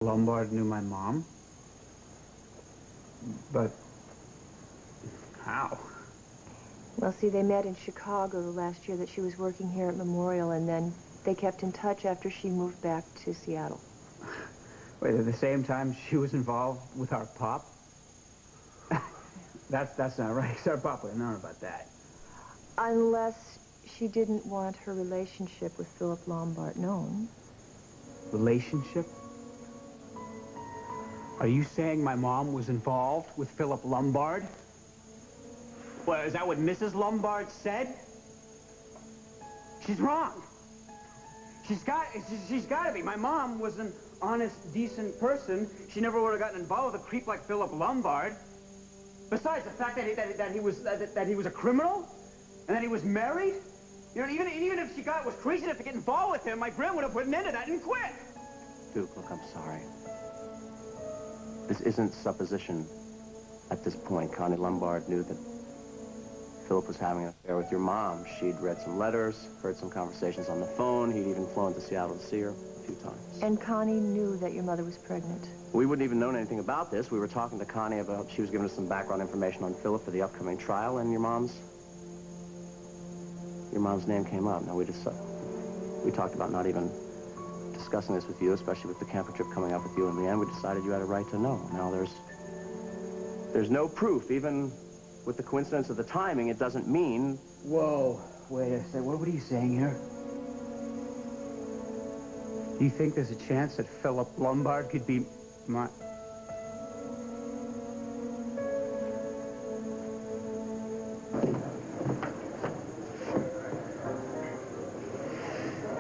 Lombard knew my mom? But how? Well, see, they met in Chicago the last year that she was working here at Memorial, and then they kept in touch after she moved back to Seattle. Wait, at the same time she was involved with our pop? That's not right, 'cause our pop would have known about that. Unless she didn't want her relationship with Philip Lombard known. Relationship? Are you saying my mom was involved with Philip Lombard? Well, is that what Mrs. Lombard said? She's wrong. She's got to be. My mom was an honest, decent person. She never would have gotten involved with a creep like Philip Lombard. Besides the fact that he was a criminal and that he was married. You know, even if she was crazy enough to get involved with him, my grand would have put an end to that and quit. Duke, look, I'm sorry. This isn't supposition at this point. Connie Lombard knew that Philip was having an affair with your mom. She'd read some letters, heard some conversations on the phone. He'd even flown to Seattle to see her a few times. And Connie knew that your mother was pregnant. We wouldn't even known anything about this. We were talking to Connie about, she was giving us some background information on Philip for the upcoming trial, and your mom's name came up. Now, we talked about not even discussing this with you, especially with the camper trip coming up with you. In the end, we decided you had a right to know. Now, there's no proof. Even with the coincidence of the timing, it doesn't mean... Whoa, wait a second. What are you saying here? Do you think there's a chance that Philip Lombard could be my...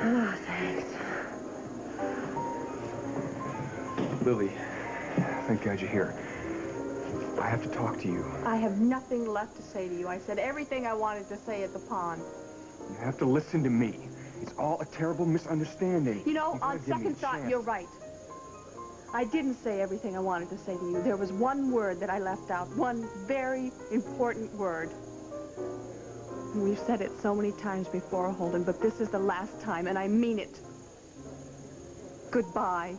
Oh, thanks. Lily, thank God you're here. I have to talk to you. I have nothing left to say to you. I said everything I wanted to say at the pond. You have to listen to me. It's all a terrible misunderstanding. You know, You gotta on give me a second thought, chance. you're right. I didn't say everything I wanted to say to you. There was one word that I left out, one very important word. We've said it so many times before, Holden, but this is the last time, and I mean it. Goodbye.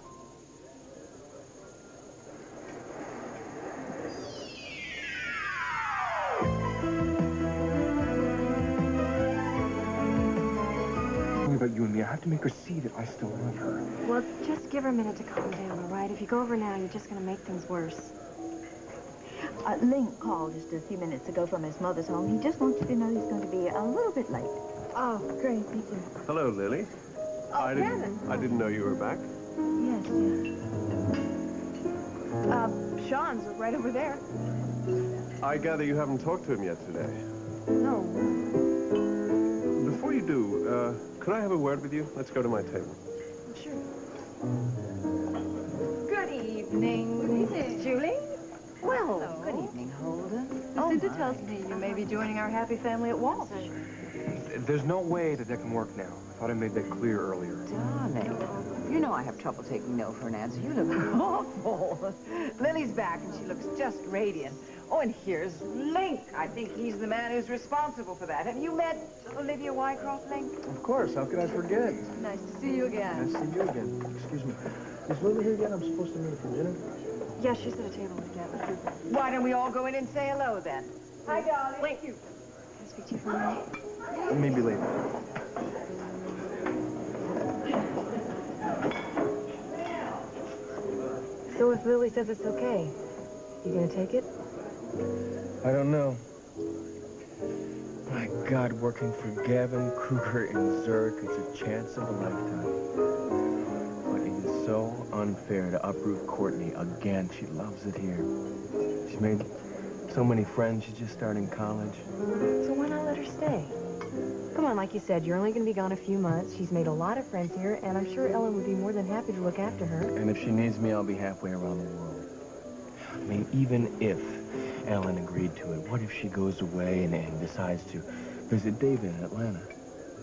About you and me, I have to make her see that I still love her. Well, just give her a minute to calm down, all right? If you go over now, you're just going to make things worse. Link called just a few minutes ago from his mother's home. He just wants you to know he's going to be a little bit late. Oh, great, thank you. Hello, Lily. Oh, I didn't know you were back. Yes. Sean's right over there. I gather you haven't talked to him yet today. No. Before you do, could I have a word with you? Let's go to my table. Sure. Good evening, Mrs. Julie. Well, good evening, Holden. Lucinda tells me you may be joining our happy family at Walsh. There's no way that can work now. I thought I made that clear earlier. Darling, you know I have trouble taking no for an answer. You look awful. Lily's back, and she looks just radiant. Oh, and here's Link. I think he's the man who's responsible for that. Have you met Olivia Wycroft, Link? Of course. How could I forget? Nice to see you again. Nice to see you again. Excuse me. Is Lily here again? I'm supposed to meet her for dinner. Yeah, she's at a table with Gavin. Why don't we all go in and say hello, then? Hi, darling. Thank you. Can I speak to you for a minute? Maybe later. So if Lily says it's okay, you gonna take it? I don't know. My God, working for Gavin, Kruger, and Zurich is a chance of a lifetime. But it is so unfair to uproot Courtney again. She loves it here. She's made so many friends. She's just starting college. So why not let her stay? Come on, like you said, you're only going to be gone a few months. She's made a lot of friends here, and I'm sure Ellen would be more than happy to look after her. And if she needs me, I'll be halfway around the world. I mean, even if Ellen agreed to it, what if she goes away and decides to visit David in Atlanta?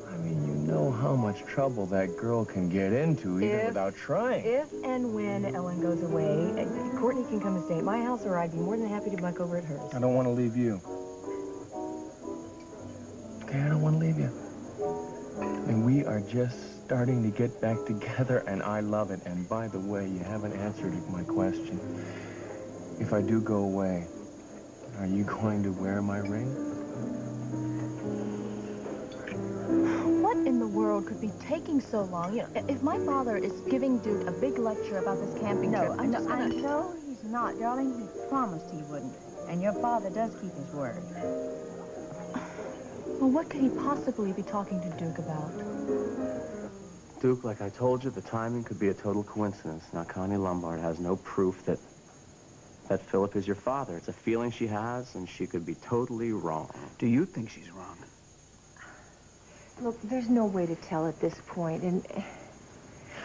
I mean, you know how much trouble that girl can get into even without trying. If and when Ellen goes away, Courtney can come and stay at my house, or I'd be more than happy to bunk over at hers. I don't want to leave you. Okay, I don't want to leave you. I mean, we are just starting to get back together, and I love it. And by the way, you haven't answered my question. If I do go away, are you going to wear my ring? What in the world could be taking so long? You know, if my father is giving Duke a big lecture about this camping trip, I know he's not, darling. He promised he wouldn't. And your father does keep his word. Well, what could he possibly be talking to Duke about? Duke, like I told you, the timing could be a total coincidence. Now, Connie Lombard has no proof that Philip is your father. It's a feeling she has, and she could be totally wrong. Do you think she's wrong? Look, there's no way to tell at this point, and...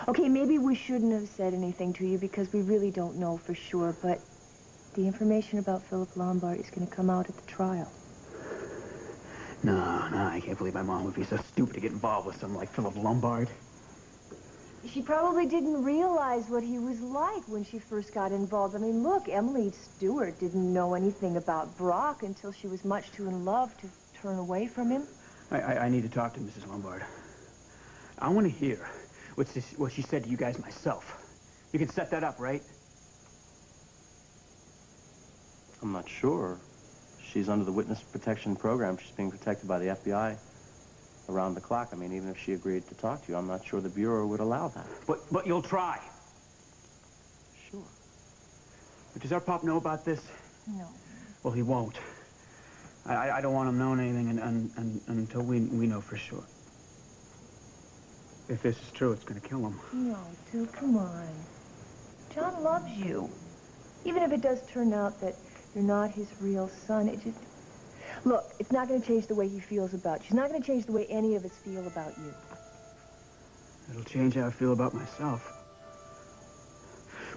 Okay, maybe we shouldn't have said anything to you because we really don't know for sure, but the information about Philip Lombard is going to come out at the trial. No, I can't believe my mom would be so stupid to get involved with someone like Philip Lombard. She probably didn't realize what he was like when she first got involved. I mean, look, Emily Stewart didn't know anything about Brock until she was much too in love to turn away from him. I need to talk to Mrs. Lombard. I want to hear what she said to you guys myself. You can set that up, right? I'm not sure. She's under the witness protection program. She's being protected by the FBI around the clock. I mean, even if she agreed to talk to you, I'm not sure the Bureau would allow that. But you'll try. Sure. But does our pop know about this? No. Well, he won't. I don't want him knowing anything until we know for sure. If this is true, it's going to kill him. No, Duke, come on. John loves you. Even if it does turn out that you're not his real son, it just... Look, it's not going to change the way he feels about you. It's not going to change the way any of us feel about you. It'll change how I feel about myself.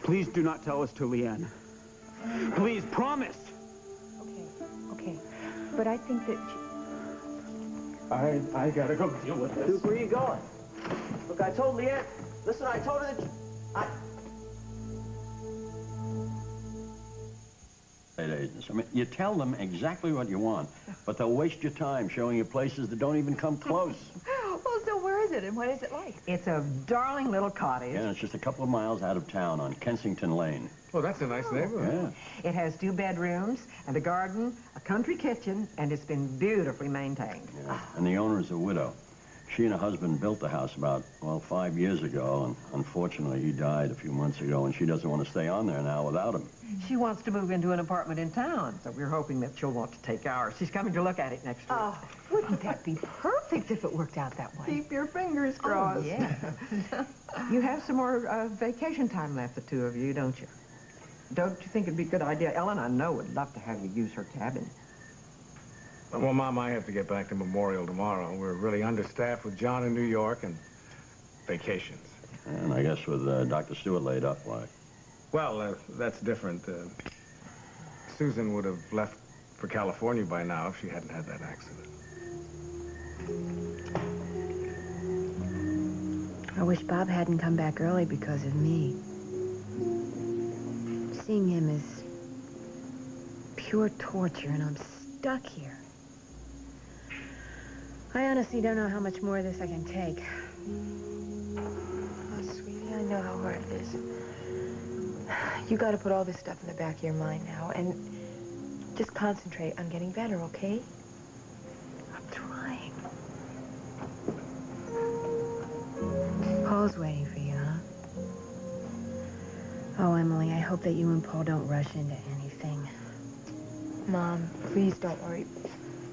Please do not tell us to Leanne. Please, promise! Okay. But I think that... I gotta go deal with this. Duke, where are you going? Look, I told Leanne... Listen, I told her that... Agents. I mean, you tell them exactly what you want, but they'll waste your time showing you places that don't even come close. Well, so where is it, and what is it like? It's a darling little cottage. Yeah, it's just a couple of miles out of town on Kensington Lane. Well, that's a nice neighborhood. Yeah. It has 2 bedrooms and a garden, a country kitchen, and it's been beautifully maintained. Yeah. And the owner is a widow. She and her husband built the house about, well, 5 years ago, and unfortunately he died a few months ago, and she doesn't want to stay on there now without him. She wants to move into an apartment in town, so we're hoping that she'll want to take ours. She's coming to look at it next week. Oh, wouldn't that be perfect if it worked out that way? Keep your fingers crossed. Oh, yeah. You have some more vacation time left, the 2 of you, don't you? Don't you think it'd be a good idea? Ellen, I know, would love to have you use her cabin. Well, Mom, I have to get back to Memorial tomorrow. We're really understaffed with John in New York and vacations. And I guess with Dr. Stewart laid up, why? Well, that's different. Susan would have left for California by now if she hadn't had that accident. I wish Bob hadn't come back early because of me. Seeing him is pure torture, and I'm stuck here. I honestly don't know how much more of this I can take. Oh, sweetie, I know how hard it is. You got to put all this stuff in the back of your mind now, and just concentrate on getting better, okay? I'm trying. Paul's waiting for you, huh? Oh, Emily, I hope that you and Paul don't rush into anything. Mom, please don't worry.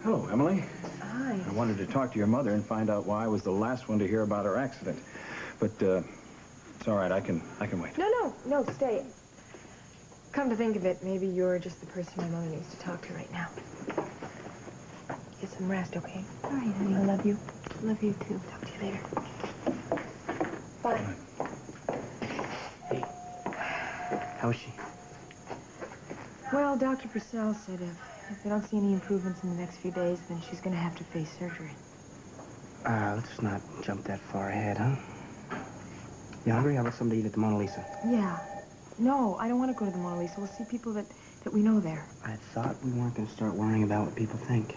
Hello, Emily. Hi. I wanted to talk to your mother and find out why I was the last one to hear about her accident. But, it's all right. I can wait. No, stay. Come to think of it, maybe you're just the person my mother needs to talk to right now. Get some rest, okay? All right, honey. I love you. Love you, too. Talk to you later. Bye. Hey, how is she? Well, Dr. Purcell said if they don't see any improvements in the next few days, then she's going to have to face surgery. Let's not jump that far ahead, huh? You hungry? How about something to eat at the Mona Lisa? Yeah. No, I don't want to go to the Mona Lisa. We'll see people that we know there. I thought we weren't going to start worrying about what people think.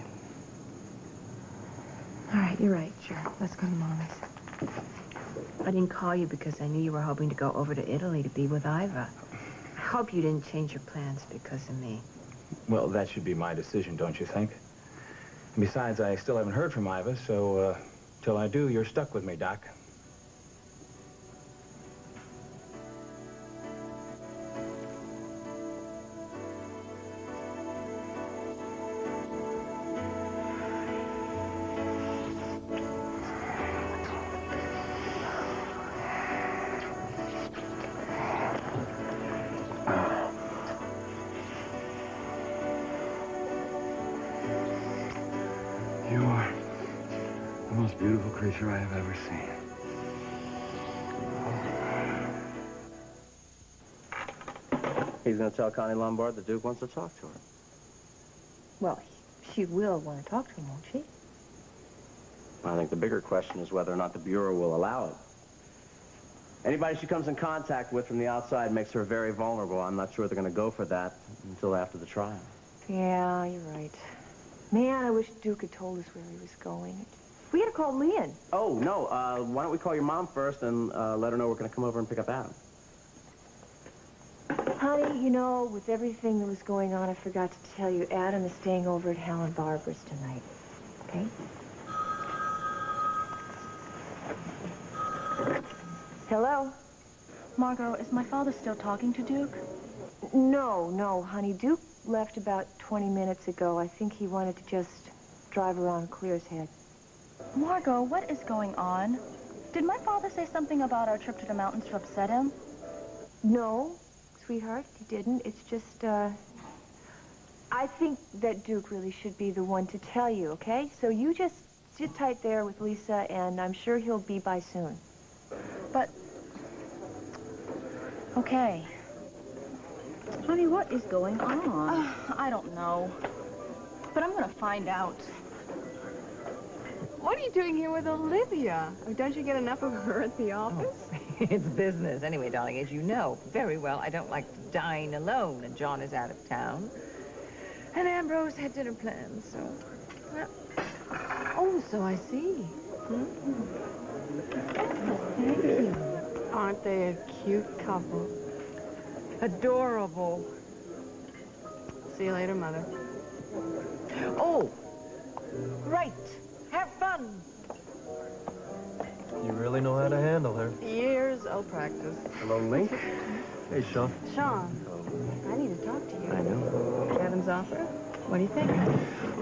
All right, you're right. Sure. Let's go to the Mona Lisa. I didn't call you because I knew you were hoping to go over to Italy to be with Iva. I hope you didn't change your plans because of me. Well, that should be my decision, don't you think? And besides, I still haven't heard from Iva, so, till I do, you're stuck with me, Doc. You are the most beautiful creature I have ever seen. He's going to tell Connie Lombard the Duke wants to talk to her. Well, she will want to talk to him, won't she? I think the bigger question is whether or not the Bureau will allow it. Anybody she comes in contact with from the outside makes her very vulnerable. I'm not sure they're going to go for that until after the trial. Yeah, you're right. Man, I wish Duke had told us where he was going. We had to call Leon. Oh, no. Why don't we call your mom first and let her know we're going to come over and pick up Adam? Honey, you know, with everything that was going on, I forgot to tell you, Adam is staying over at Hal and Barbara's tonight. Okay? Hello? Margot, is my father still talking to Duke? No, honey. Duke left about 20 minutes ago. I think he wanted to just drive around Clear's Head. Margot, what is going on? Did my father say something about our trip to the mountains to upset him? No, sweetheart, he didn't. It's just, I think that Duke really should be the one to tell you, okay? So you just sit tight there with Lisa, and I'm sure he'll be by soon. But... Okay. Honey, what is going on? I don't know. But I'm gonna find out. What are you doing here with Olivia? Don't you get enough of her at the office? It's business. Anyway, darling, as you know very well, I don't like to dine alone, and John is out of town. And Ambrose had dinner plans, so... Well. Oh, so I see. Thank you. Aren't they a cute couple? Adorable. See you later, Mother. Oh, right. Have fun. You really know how to handle her. Years of practice. Hello, Link. Hey, Sean. Sean, I need to talk to you. I know. Kevin's offer? What do you think?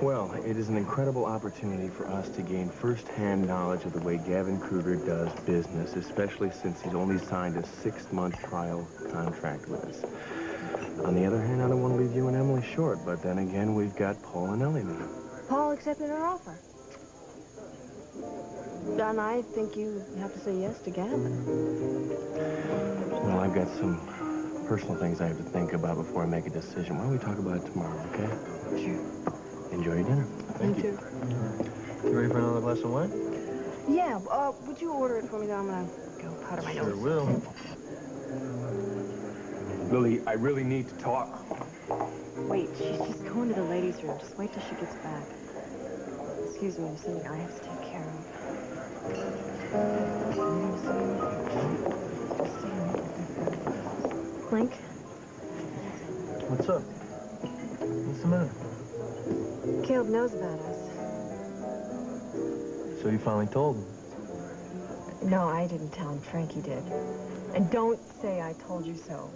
Well, it is an incredible opportunity for us to gain first-hand knowledge of the way Gavin Kruger does business, especially since he's only signed a 6-month trial contract with us. On the other hand, I don't want to leave you and Emily short, but then again, we've got Paul and Ellie now. Paul accepted our offer. Then I think you have to say yes to Gavin. Well, I've got some personal things I have to think about before I make a decision. Why don't we talk about it tomorrow, okay? Sure. Enjoy your dinner. Thank you. You ready for another glass of wine? Yeah, would you order it for me, though? I'm gonna go powder my nose. Sure will. Lily, I really need to talk. Wait, she's just going to the ladies' room. Just wait till she gets back. Excuse me, there's something I have to take care of. Link? What's up? What's the matter? Caleb knows about us. So you finally told him? No, I didn't tell him. Frankie did. And don't say I told you so.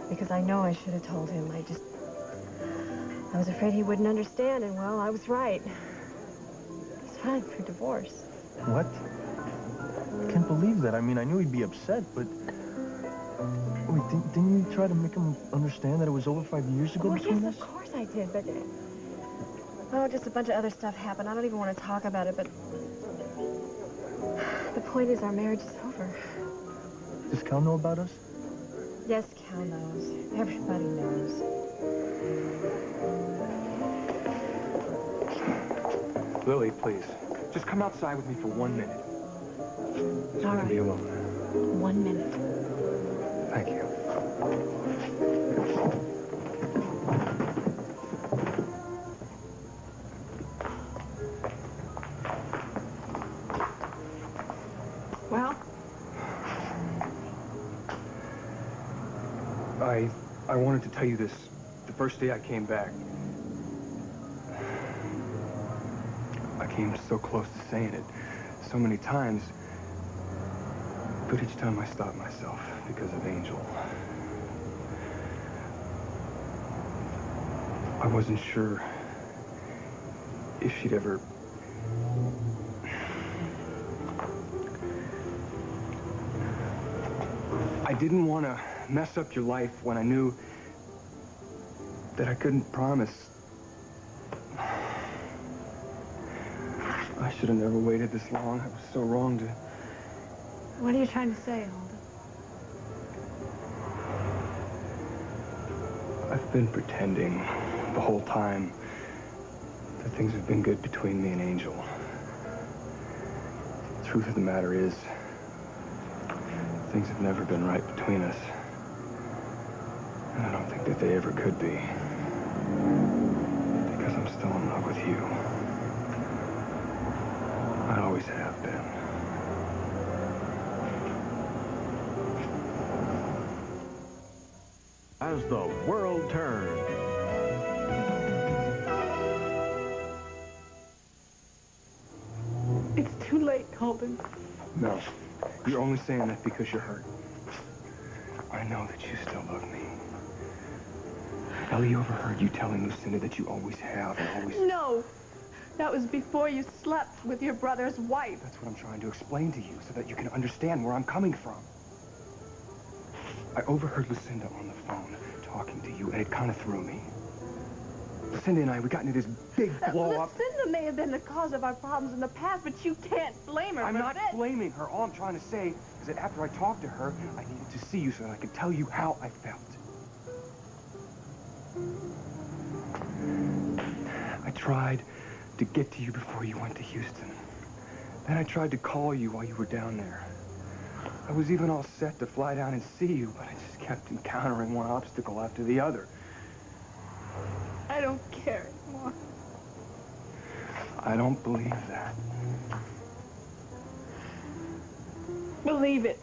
Because I know I should have told him. I was afraid he wouldn't understand, and well, I was right. He's filing for divorce. What? I can't believe that. I mean, I knew he'd be upset, but... Wait, didn't you try to make him understand that it was over 5 years ago between us? Of course I did, but... Oh, just a bunch of other stuff happened. I don't even want to talk about it, but... The point is, our marriage is over. Does Cal know about us? Yes, Cal knows. Everybody knows. Lily, please. Just come outside with me for 1 minute. So All we can right. be alone. 1 minute. Thank you. Well, I wanted to tell you this the first day I came back. I came so close to saying it so many times, but each time I stopped myself because of Angel. I wasn't sure if she'd ever... I didn't want to mess up your life when I knew that I couldn't promise. I should have never waited this long. I was so wrong to... What are you trying to say, Holden? I've been pretending the whole time that things have been good between me and Angel. The truth of the matter is, things have never been right between us. And I don't think that they ever could be. Because I'm still in love with you. I always have been. As the world turned. It's too late, Holden. No. You're only saying that because you're hurt. I know that you still love me. Ellie overheard you telling Lucinda that you always have and always... No! That was before you slept with your brother's wife. That's what I'm trying to explain to you so that you can understand where I'm coming from. I overheard Lucinda on the phone talking to you, and it kind of threw me. Lucinda and I, we got into this big blow-up. Lucinda may have been the cause of our problems in the past, but you can't blame her I'm for not this. blaming her. All I'm trying to say is that after I talked to her, I needed to see you so that I could tell you how I felt. I tried to get to you before you went to Houston. Then I tried to call you while you were down there. I was even all set to fly down and see you, but I just kept encountering one obstacle after the other. I don't care anymore. I don't believe that. Believe it.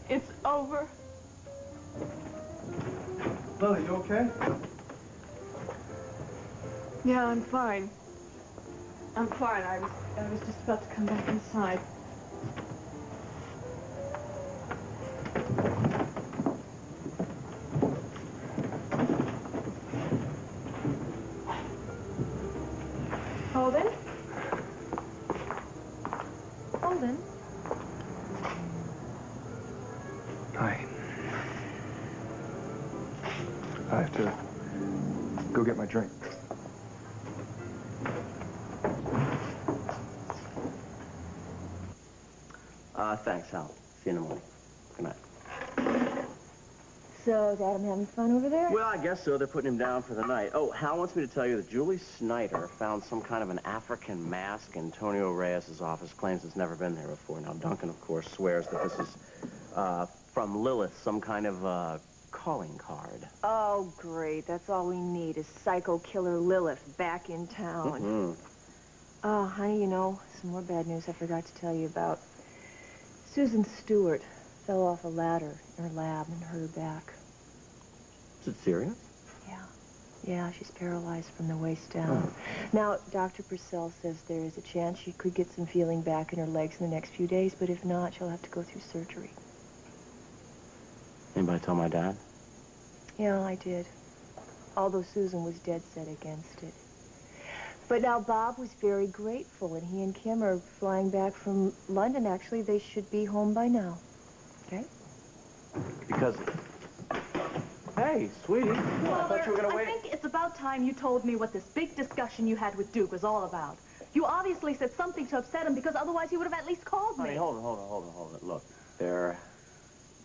It's over. Lily, you okay? Yeah, I'm fine. I'm fine. I was just about to come back inside. Holden? Holden? Hi. I have to go get my drink. Thanks, Hal. See you in the morning. Good night. So, is Adam having fun over there? Well, I guess so. They're putting him down for the night. Oh, Hal wants me to tell you that Julie Snyder found some kind of an African mask in Antonio Reyes' office, claims it's never been there before. Now, Duncan, of course, swears that this is from Lilith, some kind of calling card. Oh, great. That's all we need is psycho killer Lilith back in town. Mm-hmm. Oh, honey, you know, some more bad news I forgot to tell you about. Susan Stewart fell off a ladder in her lab and hurt her back. Is it serious? Yeah, she's paralyzed from the waist down. Oh. Now, Dr. Purcell says there is a chance she could get some feeling back in her legs in the next few days, but if not, she'll have to go through surgery. Anybody tell my dad? Yeah, I did. Although Susan was dead set against it. But now Bob was very grateful, and he and Kim are flying back from London. Actually, they should be home by now. Okay? Because... Hey, sweetie. Well, I thought you were going to wait. I think it's about time you told me what this big discussion you had with Duke was all about. You obviously said something to upset him, because otherwise he would have at least called me. Honey, hold it. Look, there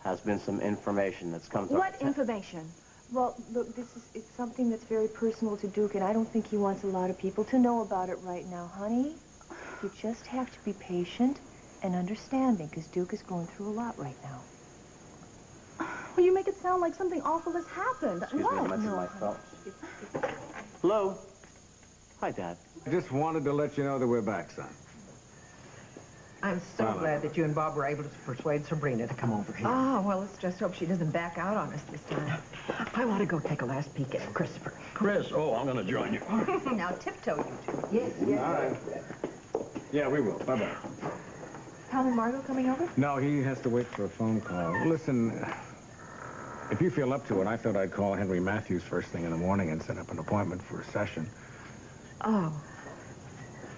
has been some information that's come to... What information? Well, look, it's something that's very personal to Duke, and I don't think he wants a lot of people to know about it right now, honey. You just have to be patient and understanding, because Duke is going through a lot right now. Well, you make it sound like something awful has happened. Excuse me, I'm messing my phone. Hello? Hi, Dad. I just wanted to let you know that we're back, son. I'm so glad that you and Bob were able to persuade Sabrina to come over here. Oh, well, let's just hope she doesn't back out on us this time. I want to go take a last peek at Christopher. Chris, oh, I'm going to join you. Now, tiptoe, you two. Yes, yes. All right. Yeah, we will. Bye-bye. Hal and Margot coming over? No, he has to wait for a phone call. Listen, if you feel up to it, I thought I'd call Henry Matthews first thing in the morning and set up an appointment for a session. Oh.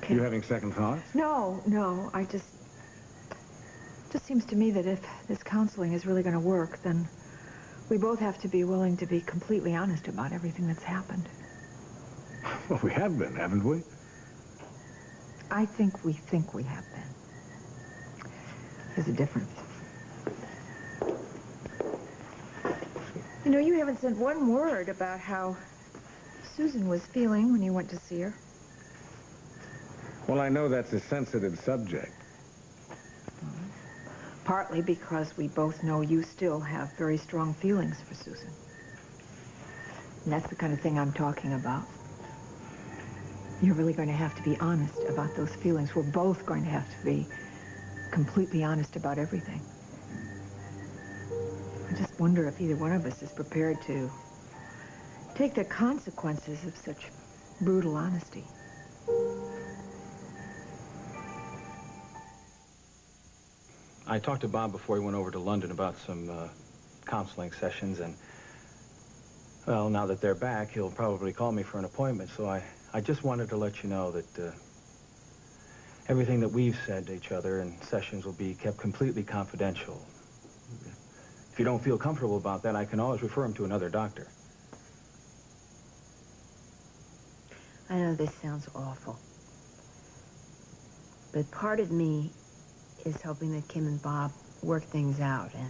Okay. You having second thoughts? No, I just seems to me that if this counseling is really going to work, then we both have to be willing to be completely honest about everything that's happened. Well, we have been, haven't we? I think we have been. There's a difference. You know, you haven't said one word about how Susan was feeling when you went to see her. Well, I know that's a sensitive subject. Partly because we both know you still have very strong feelings for Susan. And that's the kind of thing I'm talking about. You're really going to have to be honest about those feelings. We're both going to have to be completely honest about everything. I just wonder if either one of us is prepared to take the consequences of such brutal honesty. I talked to Bob before he went over to London about some counseling sessions, and, well, now that they're back, he'll probably call me for an appointment, so I just wanted to let you know that everything that we've said to each other in sessions will be kept completely confidential. If you don't feel comfortable about that, I can always refer him to another doctor. I know this sounds awful, but part of me is hoping that Kim and Bob work things out, and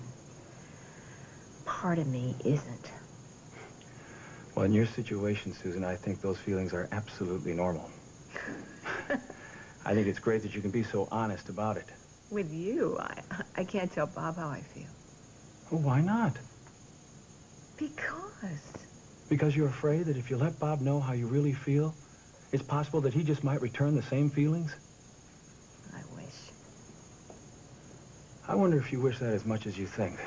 part of me isn't. Well, in your situation, Susan, I think those feelings are absolutely normal. I think it's great that you can be so honest about it. With you, I can't tell Bob how I feel. Well, why not? Because. Because you're afraid that if you let Bob know how you really feel, it's possible that he just might return the same feelings? I wish. I wonder if you wish that as much as you think.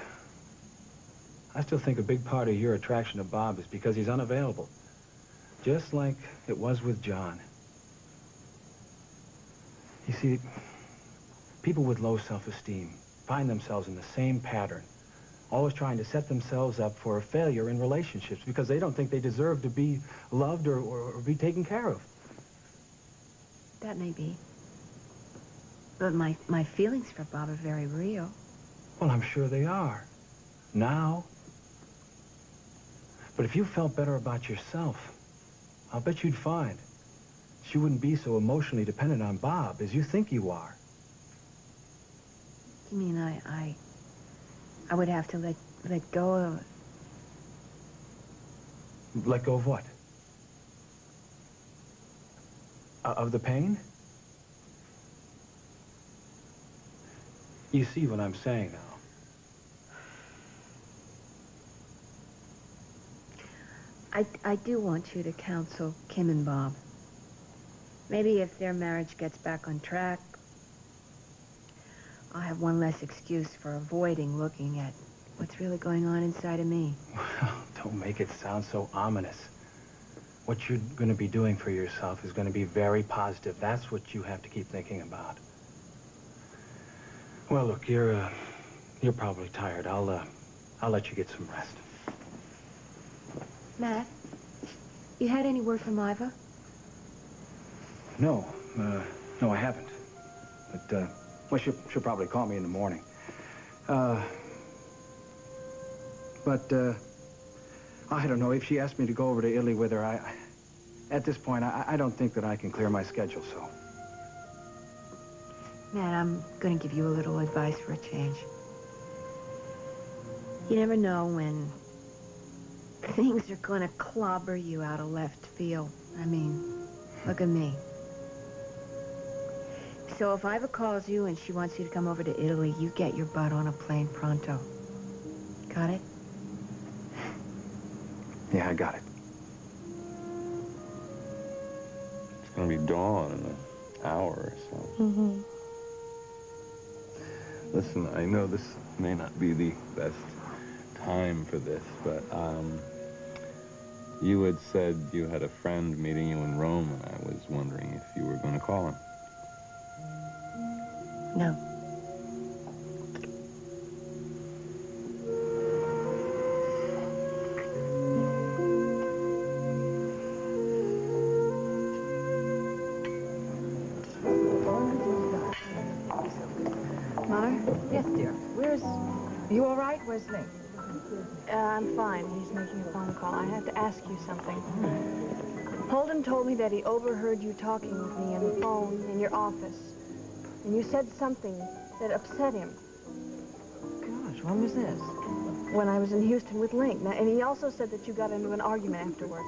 I still think a big part of your attraction to Bob is because he's unavailable. Just like it was with John. You see, people with low self-esteem find themselves in the same pattern, always trying to set themselves up for a failure in relationships because they don't think they deserve to be loved or be taken care of. That may be. But my feelings for Bob are very real. Well, I'm sure they are. Now. But if you felt better about yourself, I'll bet you'd find that you wouldn't be so emotionally dependent on Bob as you think you are. You mean I would have to let go of... Let go of what? Of the pain? You see what I'm saying now. I do want you to counsel Kim and Bob. Maybe if their marriage gets back on track, I'll have one less excuse for avoiding looking at what's really going on inside of me. Well, don't make it sound so ominous. What you're going to be doing for yourself is going to be very positive. That's what you have to keep thinking about. Well, look, you're probably tired. I'll let you get some rest. Matt, you had any word from Iva? No, I haven't. But, well, she'll probably call me in the morning. But, I don't know. If she asked me to go over to Italy with her, at this point, I don't think that I can clear my schedule, so. Matt, I'm going to give you a little advice for a change. You never know when things are going to clobber you out of left field. I mean, look at me. So if Iva calls you and she wants you to come over to Italy, you get your butt on a plane pronto. Got it? Yeah, I got it. It's gonna be dawn in an hour or so. Mm-hmm. Listen, I know this may not be the best time for this, but, you had said you had a friend meeting you in Rome, and I was wondering if you were going to call him. No. Mother? Yes, dear. You all right? Where's Link? I'm fine. He's making a phone call. I have to ask you something. Holden told me that he overheard you talking with me on the phone in your office. And you said something that upset him. Gosh, when was this? When I was in Houston with Link. Now, and he also said that you got into an argument afterwards.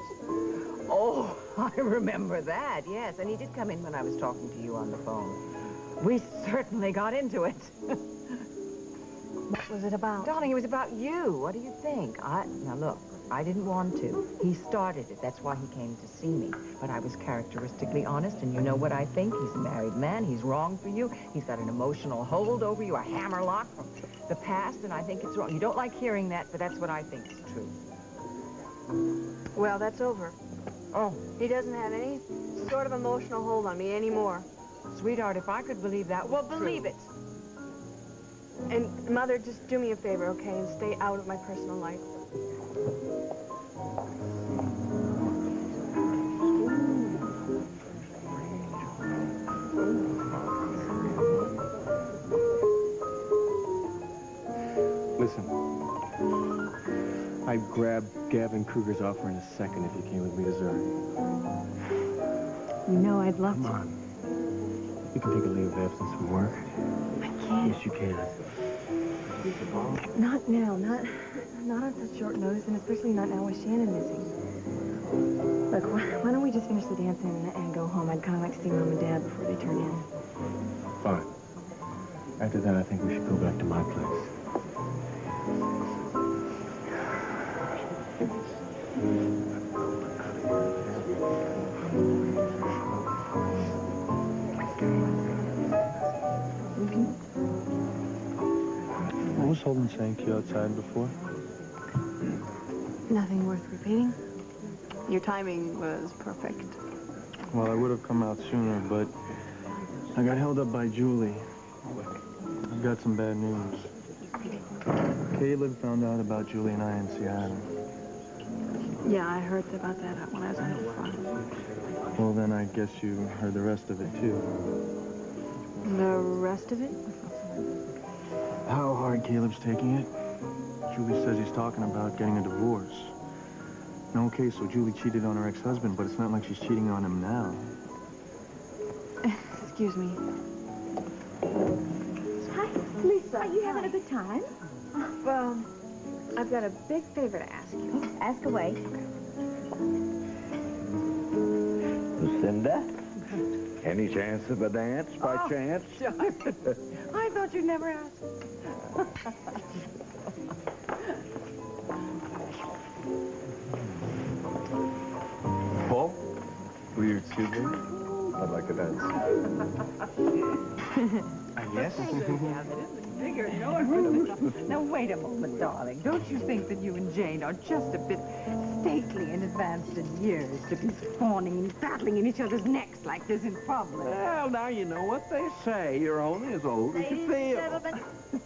Oh, I remember that, yes. And he did come in when I was talking to you on the phone. We certainly got into it. What was it about? Darling, it was about you. What do you think? Now, look, I didn't want to. He started it. That's why he came to see me. But I was characteristically honest, and you know what I think? He's a married man. He's wrong for you. He's got an emotional hold over you, a hammerlock from the past, and I think it's wrong. You don't like hearing that, but that's what I think is true. Well, that's over. Oh. He doesn't have any sort of emotional hold on me anymore. Sweetheart, if I could believe that was Well, believe it. And, Mother, just do me a favor, okay, and stay out of my personal life. Listen, I'd grab Gavin Kruger's offer in a second if you came with me to Zurich. You know I'd love Come to. on. You can take a leave of absence from work. I can't. Yes, you can. Not now, not on such short notice, and especially not now with Shannon missing. Look, why don't we just finish the dancing and go home? I'd kind of like to see Mom and Dad before they turn in. Fine. After that, I think we should go back to my place. What was Holden saying to you outside before? Nothing worth repeating. Your timing was perfect. Well, I would have come out sooner, but I got held up by Julie. I've got some bad news. Caleb found out about Julie and I in Seattle. Yeah, I heard about that when I was on the front. Well, then I guess you heard the rest of it, too. The rest of it? How hard Caleb's taking it? Julie says he's talking about getting a divorce. No, okay, so Julie cheated on her ex-husband, but it's not like she's cheating on him now. Excuse me. Hi, Lisa. Are you having a good time? Well, I've got a big favor to ask you. Ask away. Lucinda? Any chance of a dance, by chance? I thought you'd never ask. Paul, will you excuse me? I'd like a dance. Yes? Bigger, Now, wait a moment, darling. Don't you think that you and Jane are just a bit stately and advanced in years to be fawning and battling in each other's necks like this in public? Well, now you know what they say. You're only as old as you feel.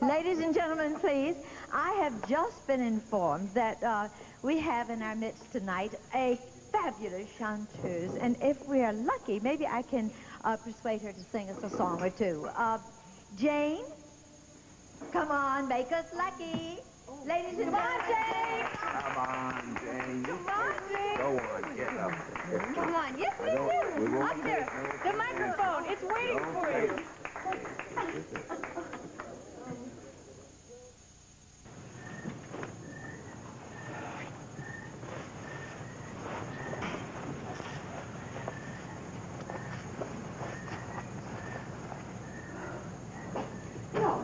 Ladies and gentlemen, please. I have just been informed that we have in our midst tonight a fabulous chanteuse. And if we are lucky, maybe I can persuade her to sing us a song or two. Jane, come on, make us lucky. Ladies and gentlemen, Jane. Come on, Jane. Come on, Jane. Go on, get up there. Come on, yes, we do. Up there. The microphone, it's waiting for you.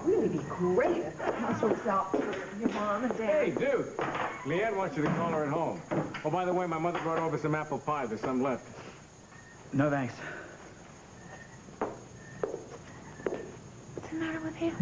Really be great if the house works out for your mom and dad. Hey, dude. Leanne wants you to call her at home. Oh, by the way, my mother brought over some apple pie. There's some left. No, thanks. What's the matter with him?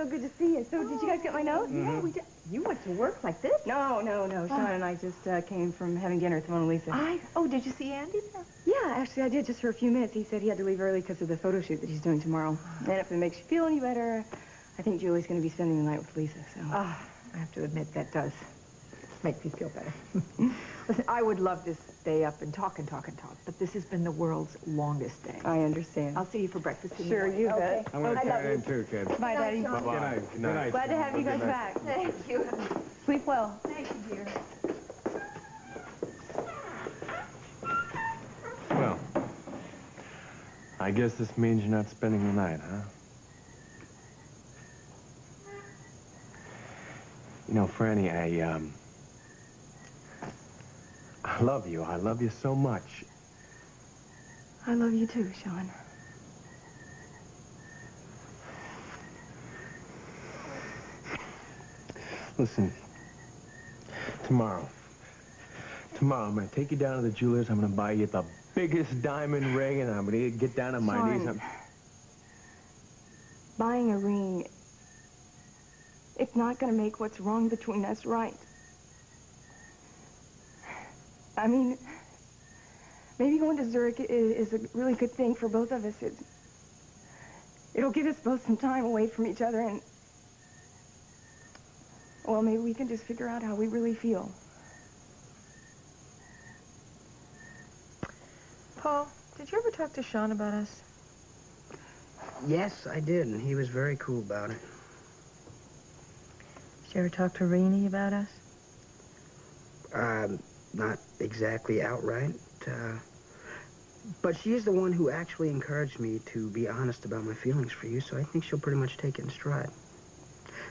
so good to see you. So, did you guys get my note? Yeah, we did. You went to work like this? No. Sean and I just came from having dinner with Mona Lisa. Oh, did you see Andy? Yeah, actually, I did just for a few minutes. He said he had to leave early because of the photo shoot that he's doing tomorrow. And if it makes you feel any better, I think Julie's going to be spending the night with Lisa, so... I have to admit, that does make me feel better. Listen, I would love to stay up and talk, but this has been the world's longest day. I understand. I'll see you for breakfast in the Sure, morning. you bet. I'm going to carry in too, kids. Bye, Daddy. Bye-bye. Good night. Good night. Glad to have you guys back. Thank you. Sleep well. Thank you, dear. Well, I guess this means you're not spending the night, huh? You know, Franny, I love you. I love you so much. I love you too, Sean. Listen, tomorrow I'm going to take you down to the jeweler's. I'm going to buy you the biggest diamond ring, and I'm going to get down on my knees. Buying a ring, it's not going to make what's wrong between us right. I mean, maybe going to Zurich is a really good thing for both of us. It'll give us both some time away from each other, and, well, maybe we can just figure out how we really feel. Paul, did you ever talk to Sean about us? Yes, I did, and he was very cool about it. Did you ever talk to Rainey about us? Not exactly outright, but she's the one who actually encouraged me to be honest about my feelings for you, so I think she'll pretty much take it in stride.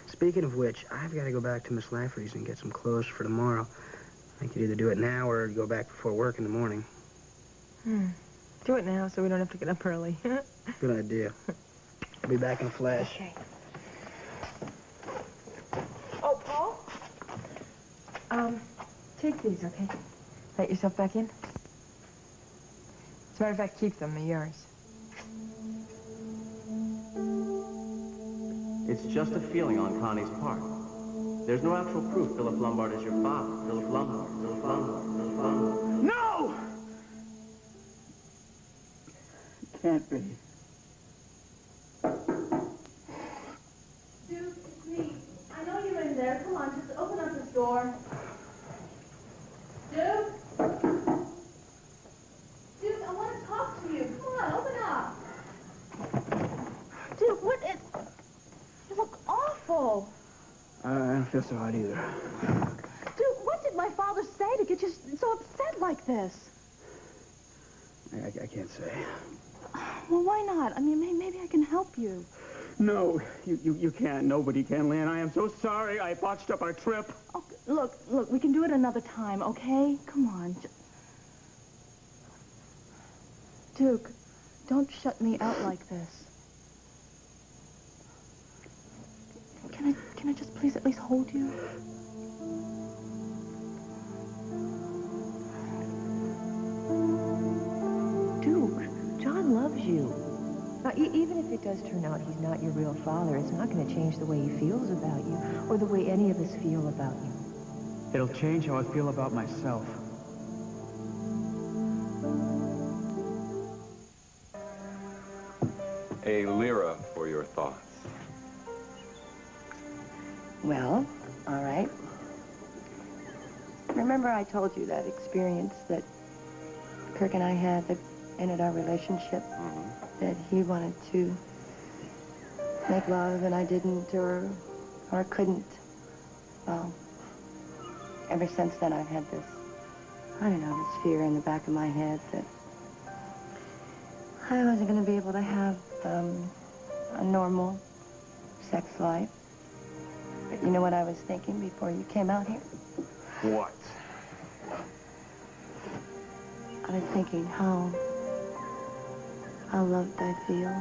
Speaking of which, I've got to go back to Miss Lafferty's and get some clothes for tomorrow. I could either do it now or go back before work in the morning. Do it now so we don't have to get up early. Good idea. I'll be back in a flash. Okay. Oh, Paul? Take these, okay? Let yourself back in. As a matter of fact, keep them. They're yours. It's just a feeling on Connie's part. There's no actual proof Philip Lombard is your father. Philip Lombard. No! It can't be. Duke, it's me. I know you're in there. Come on, just open up this door. Duke? Duke, I want to talk to you. Come on, open up. Duke, what is... You look awful. I don't feel so hot either. Duke, what did my father say to get you so upset like this? I can't say. Well, why not? I mean, maybe I can help you. No, you can't. Nobody can, Lynn. I am so sorry I botched up our trip. Oh, look, we can do it another time, okay? Come on. Duke, don't shut me out like this. Can I just please at least hold you? Duke, John loves you. Now, even if it does turn out he's not your real father, it's not going to change the way he feels about you or the way any of us feel about you. It'll change how I feel about myself. A lira for your thoughts. Well, all right. Remember I told you that experience that Kirk and I had that ended our relationship? That he wanted to make love and I didn't or couldn't. Well, ever since then I've had this, I don't know, this fear in the back of my head that I wasn't going to be able to have a normal sex life. But you know what I was thinking before you came out here? What? I was thinking how loved I feel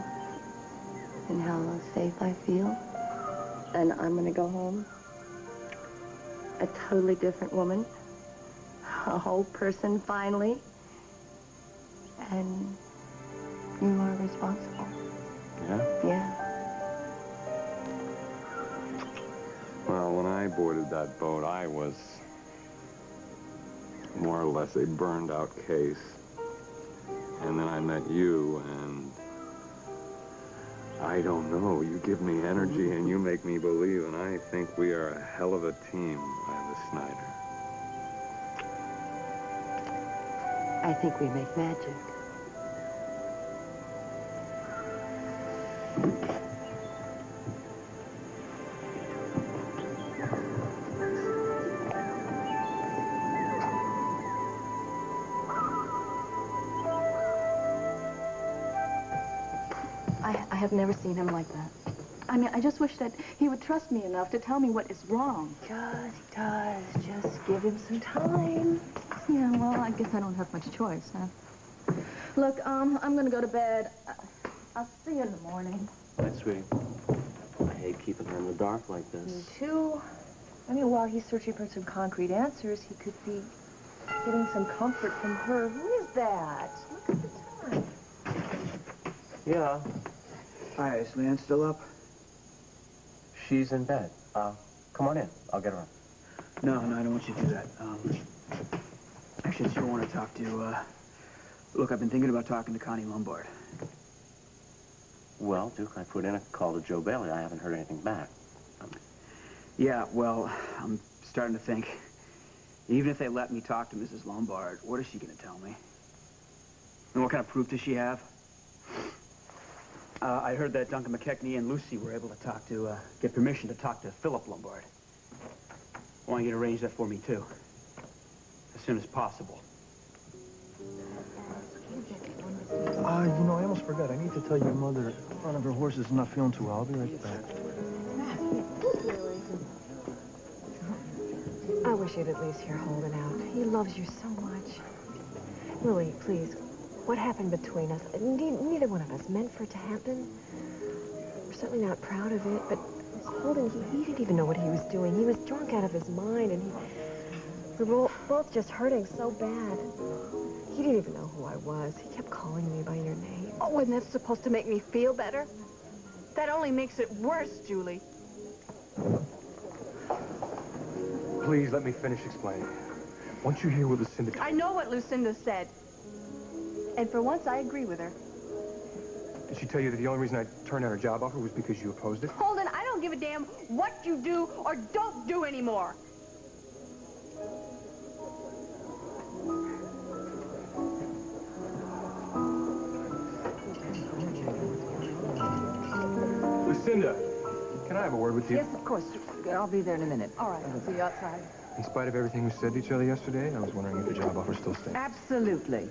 and how safe I feel. And I'm going to go home a totally different woman, a whole person finally. And you are responsible. Yeah? Yeah. boarded that boat, I was more or less a burned-out case. And then I met you, and I don't know. You give me energy, and you make me believe, and I think we are a hell of a team, Ida Snyder. I think we make magic. I have never seen him like that. I mean, I just wish that he would trust me enough to tell me what is wrong. He does. Just give him some time. Yeah, well, I guess I don't have much choice, huh? Look, I'm gonna go to bed. I'll see you in the morning. Hi, sweetie. I hate keeping her in the dark like this. Me too. I mean, while he's searching for some concrete answers, he could be getting some comfort from her. Who is that? Look at the time. Yeah, Hi, is Leanne still up? she's in bed. Come on in. I'll get her up. No, I don't want you to do that. Actually, it's you I want to talk to. Look, I've been thinking about talking to Connie Lombard. Well, Duke, I put in a call to Joe Bailey. I haven't heard anything back. Yeah, well, I'm starting to think, even if they let me talk to Mrs. Lombard, what is she going to tell me? And what kind of proof does she have? I heard that Duncan McKechnie and Lucy were able to get permission to talk to Philip Lombard. I want you to arrange that for me, too. As soon as possible. You know, I almost forgot. I need to tell your mother one of her horses is not feeling too well. I'll be right back. I wish you'd at least hear Holden out. He loves you so much. Lily, please, what happened between us? Neither one of us meant for it to happen. We're certainly not proud of it, but Holden, he didn't even know what he was doing. He was drunk out of his mind, and we were both just hurting so bad. He didn't even know who I was. He kept calling me by your name. Oh, and that's supposed to make me feel better? That only makes it worse, Julie. Please, let me finish explaining. Once you hear what Lucinda... I know what Lucinda said. And for once, I agree with her. Did she tell you that the only reason I turned down her job offer was because you opposed it? Holden, I don't give a damn what you do or don't do anymore. Lucinda, can I have a word with you? Yes, of course. I'll be there in a minute. All right, I'll see you outside. In spite of everything we said to each other yesterday, I was wondering if the job offer still stands. Absolutely.